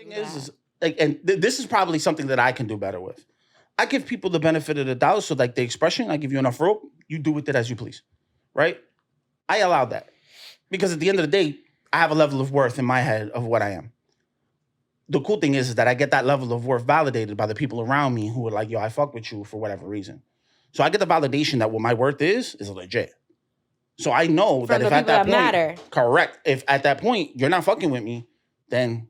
thing is like, and this is probably something that I can do better with. I give people the benefit of the doubt, so like the expression, I give you enough rope, you do with it as you please, right? I allow that because at the end of the day, I have a level of worth in my head of what I am. The cool thing is that I get that level of worth validated by the people around me who are like, yo, I fuck with you for whatever reason. So I get the validation that what my worth is legit. So I know that if at that point, matter. Correct, if at that point you're not fucking with me, then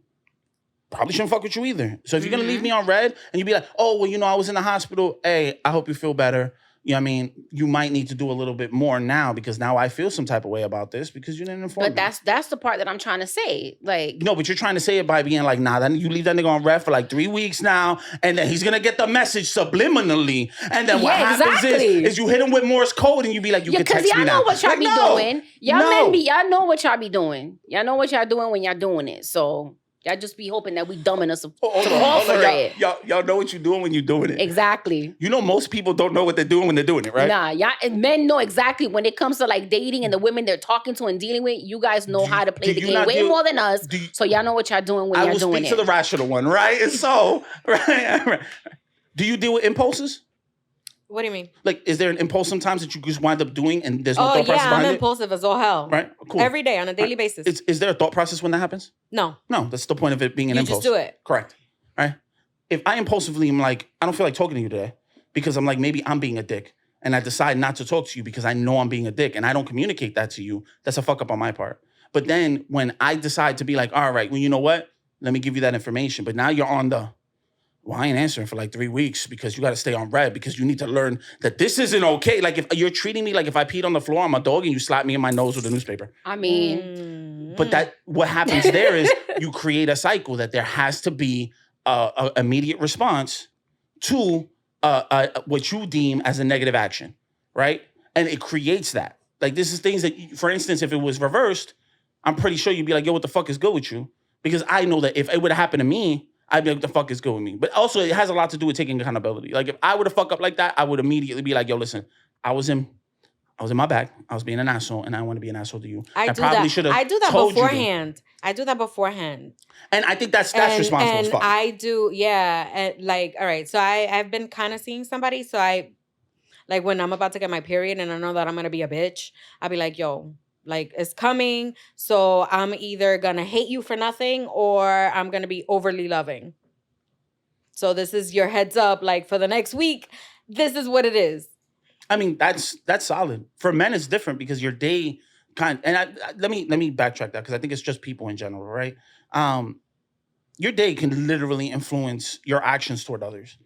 probably shouldn't fuck with you either. So if you're gonna leave me on red and you be like, oh, well, I was in the hospital. Hey, I hope you feel better. You know what I mean? You might need to do a little bit more now because now I feel some type of way about this because you didn't inform me. But that's the part that I'm trying to say. Like, no, but you're trying to say it by being like, nah, then you leave that nigga on red for like 3 weeks now, and then he's gonna get the message subliminally, and then what happens is you hit him with Morse code, and you be like, you can text me now. Y'all know what y'all be doing. Y'all know what y'all be doing. Y'all know what y'all doing when y'all doing it. So y'all just be hoping that we dumb enough to fall for it. Y'all know what you're doing when you're doing it. Exactly. You know most people don't know what they're doing when they're doing it, right? Nah, y'all and men know exactly when it comes to like dating and the women they're talking to and dealing with. You guys know how to play the game way more than us. So y'all know what y'all doing when y'all doing it. I will speak to the rational one, right? And so, right. Do you deal with impulses? What do you mean? Like, is there an impulse sometimes that you just wind up doing and there's no thought process behind it? I'm impulsive as all hell. Right? Cool. Every day on a daily basis. Is there a thought process when that happens? No. No, that's the point of it being an impulse. You just do it. Correct. Right? If I impulsively am like, I don't feel like talking to you today because I'm like, maybe I'm being a dick and I decide not to talk to you because I know I'm being a dick and I don't communicate that to you, that's a fuck up on my part. But then when I decide to be like, all right, well, you know what? Let me give you that information. But now you're on the... Well, I ain't answering for like 3 weeks because you got to stay on red because you need to learn that this isn't okay. Like if you're treating me like if I peed on the floor, I'm a dog and you slap me in my nose with a newspaper. I mean. But what happens there is you create a cycle that there has to be an immediate response to what you deem as a negative action, right? And it creates that. Like this is things that, for instance, if it was reversed, I'm pretty sure you'd be like, yo, what the fuck is good with you? Because I know that if it would have happened to me, I'd be like, what the fuck is good with me? But also, it has a lot to do with taking accountability. Like, if I were to fuck up like that, I would immediately be like, yo, listen, I was in my bag. I was being an asshole, and I want to be an asshole to you. I probably should have told beforehand. I do that beforehand. And I think that's responsible as fuck. I do, yeah. And like, all right, so I've been kind of seeing somebody. So like when I'm about to get my period and I know that I'm going to be a bitch, I'll be like, yo, like, it's coming, so I'm either gonna hate you for nothing or I'm gonna be overly loving. So this is your heads up, like, for the next week, this is what it is. I mean, that's solid. For men, it's different because your day let me backtrack that because I think it's just people in general, right? Your day can literally influence your actions toward others.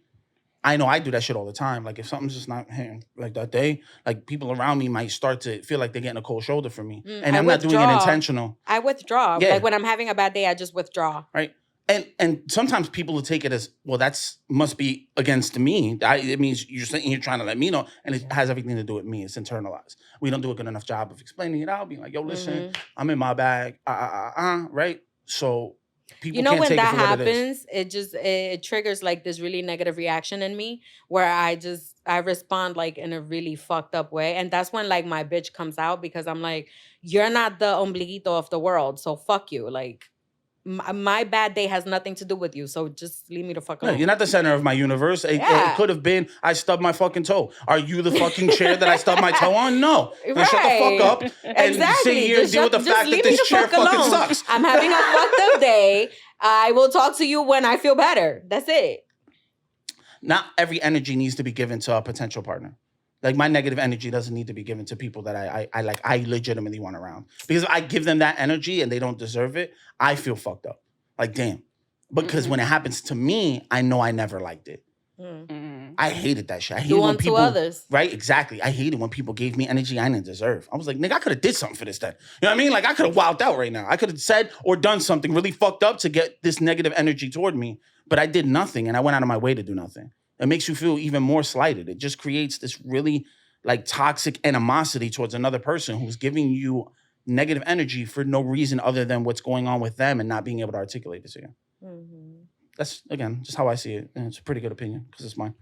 I know I do that shit all the time. Like, if something's just not hitting like that day, like, people around me might start to feel like they're getting a cold shoulder from me. And I'm not doing it intentional. I withdraw. Yeah. Like, when I'm having a bad day, I just withdraw. Right. And sometimes people will take it as, well, must be against me. It means you're trying to let me know. And it has everything to do with me. It's internalized. We don't do a good enough job of explaining it out. Being like, yo, listen, I'm in my bag. Right? So... People when that happens, it triggers like this really negative reaction in me where I respond like in a really fucked up way. And that's when like my bitch comes out because I'm like, you're not the ombliguito of the world. So fuck you. Like my bad day has nothing to do with you. So just leave me the fuck alone. You're not the center of my universe. It could have been I stubbed my fucking toe. Are you the fucking chair that I stubbed my toe on? No. Right. Shut the fuck up and sit here and deal with the fact that this chair fucking sucks. I'm having a fucked up day. I will talk to you when I feel better. That's it. Not every energy needs to be given to a potential partner. Like, my negative energy doesn't need to be given to people that I legitimately want around. Because if I give them that energy and they don't deserve it, I feel fucked up. Like, damn. Because when it happens to me, I know I never liked it. I hated that shit. I hated when people... others. Right? Exactly. I hated when people gave me energy I didn't deserve. I was like, nigga, I could have did something for this then. You know what I mean? Like, I could have wilded out right now. I could have said or done something really fucked up to get this negative energy toward me. But I did nothing, and I went out of my way to do nothing. It makes you feel even more slighted. It just creates this really, like, toxic animosity towards another person who's giving you negative energy for no reason other than what's going on with them and not being able to articulate it to you. That's, again, just how I see it. And it's a pretty good opinion because it's mine.